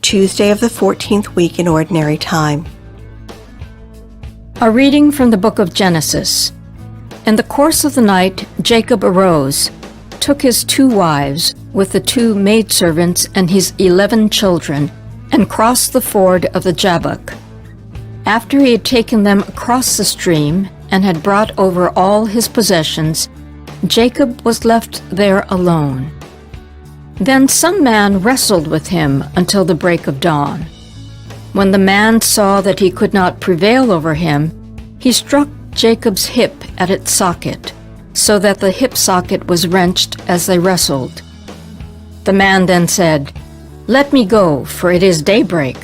Tuesday of the 14th week in Ordinary Time. A reading from the book of Genesis. In the course of the night, Jacob arose, took his 2 wives, with the 2 maidservants and his 11 children, and crossed the ford of the Jabbok. After he had taken them across the stream and had brought over all his possessions, Jacob was left there alone. Then some man wrestled with him until the break of dawn. When the man saw that he could not prevail over him, he struck Jacob's hip at its socket, so that the hip socket was wrenched as they wrestled. The man then said, "Let me go, for it is daybreak."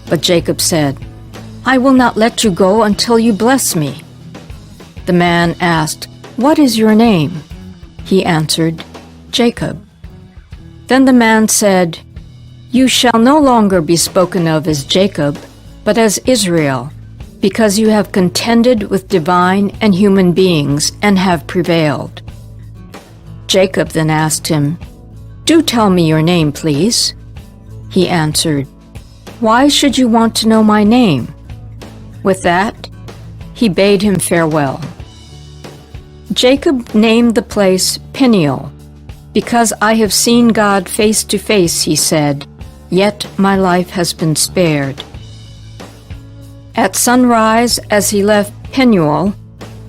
But Jacob said, "I will not let you go until you bless me." The man asked, "What is your name?" He answered, "Jacob." Then the man said, "You shall no longer be spoken of as Jacob, but as Israel, because you have contended with divine and human beings and have prevailed." Jacob then asked him, "Do tell me your name, please." He answered, "Why should you want to know my name?" With that, he bade him farewell. Jacob named the place Peniel, "Because I have seen God face to face," he said, "yet my life has been spared." At sunrise, as he left Peniel,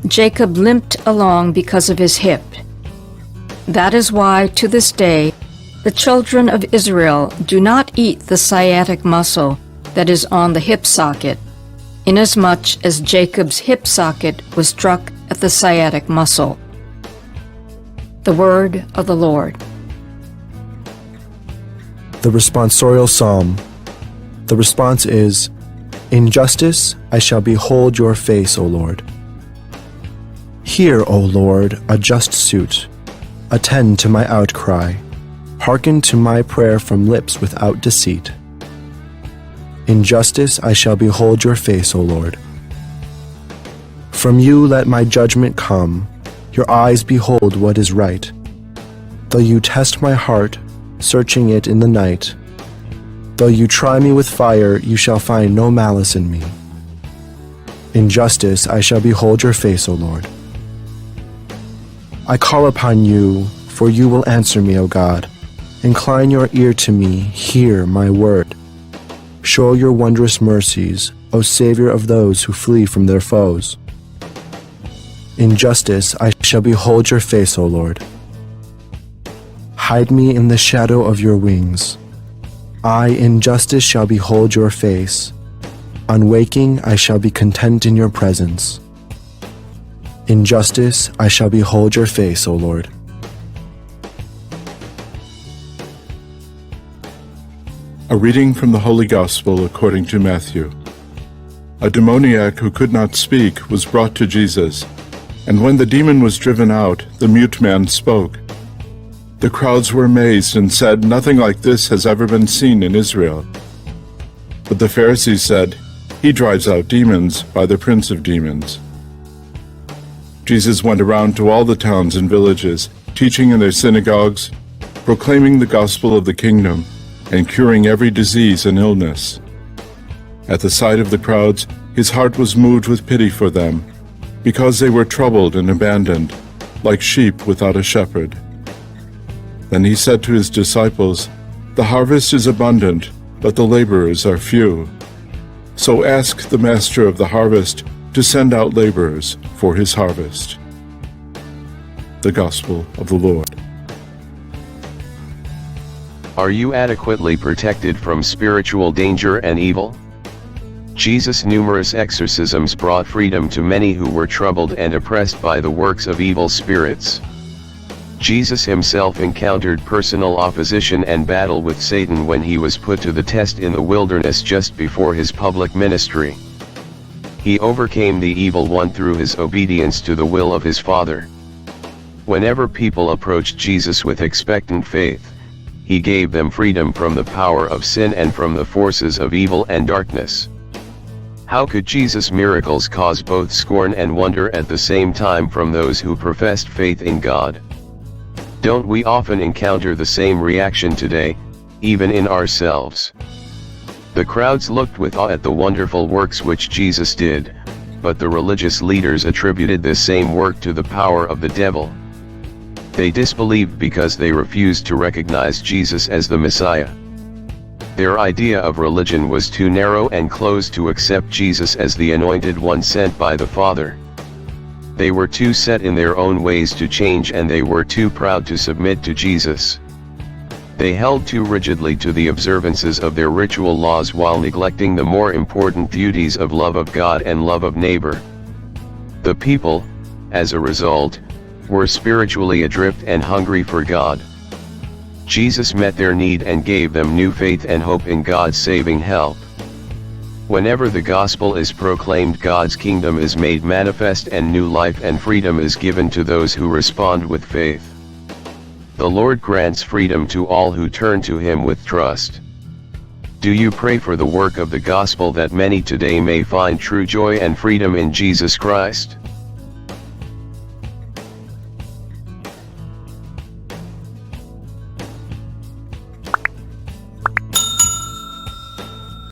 Jacob limped along because of his hip. That is why, to this day, the children of Israel do not eat the sciatic muscle that is on the hip socket, inasmuch as Jacob's hip socket was struck at the sciatic muscle. The word of the Lord. The responsorial psalm. The response is, "In justice I shall behold your face, O Lord." Hear, O Lord, a just suit. Attend to my outcry. Hearken to my prayer from lips without deceit. In justice I shall behold your face, O Lord. From you let my judgment come. Your eyes behold what is right. Though you test my heart, searching it in the night, though you try me with fire, you shall find no malice in me. In justice I shall behold your face, O Lord. I call upon you, for you will answer me, O God. Incline your ear to me, hear my word. Show your wondrous mercies, O Savior of those who flee from their foes. In justice I shall behold your face, O Lord. Hide me in the shadow of your wings. I in justice shall behold your face. On waking I shall be content in your presence. In justice I shall behold your face, O Lord. A reading from the Holy Gospel according to Matthew. A demoniac who could not speak was brought to Jesus, and when the demon was driven out, the mute man spoke. The crowds were amazed and said, "Nothing like this has ever been seen in Israel." But the Pharisees said, "He drives out demons by the prince of demons." Jesus went around to all the towns and villages, teaching in their synagogues, proclaiming the gospel of the kingdom, and curing every disease and illness. At the sight of the crowds, his heart was moved with pity for them, because they were troubled and abandoned, like sheep without a shepherd. Then he said to his disciples, "The harvest is abundant, but the laborers are few. So ask the master of the harvest to send out laborers for his harvest." The Gospel of the Lord. Are you adequately protected from spiritual danger and evil? Jesus' numerous exorcisms brought freedom to many who were troubled and oppressed by the works of evil spirits. Jesus himself encountered personal opposition and battle with Satan when he was put to the test in the wilderness just before his public ministry. He overcame the evil one through his obedience to the will of his Father. Whenever people approached Jesus with expectant faith, he gave them freedom from the power of sin and from the forces of evil and darkness. How could Jesus' miracles cause both scorn and wonder at the same time from those who professed faith in God? Don't we often encounter the same reaction today, even in ourselves? The crowds looked with awe at the wonderful works which Jesus did, but the religious leaders attributed this same work to the power of the devil. They disbelieved because they refused to recognize Jesus as the Messiah. Their idea of religion was too narrow and closed to accept Jesus as the Anointed One sent by the Father. They were too set in their own ways to change, and they were too proud to submit to Jesus. They held too rigidly to the observances of their ritual laws while neglecting the more important duties of love of God and love of neighbor. The people, as a result, were spiritually adrift and hungry for God. Jesus met their need and gave them new faith and hope in God's saving help. Whenever the gospel is proclaimed, God's kingdom is made manifest and new life and freedom is given to those who respond with faith. The Lord grants freedom to all who turn to Him with trust. Do you pray for the work of the gospel that many today may find true joy and freedom in Jesus Christ?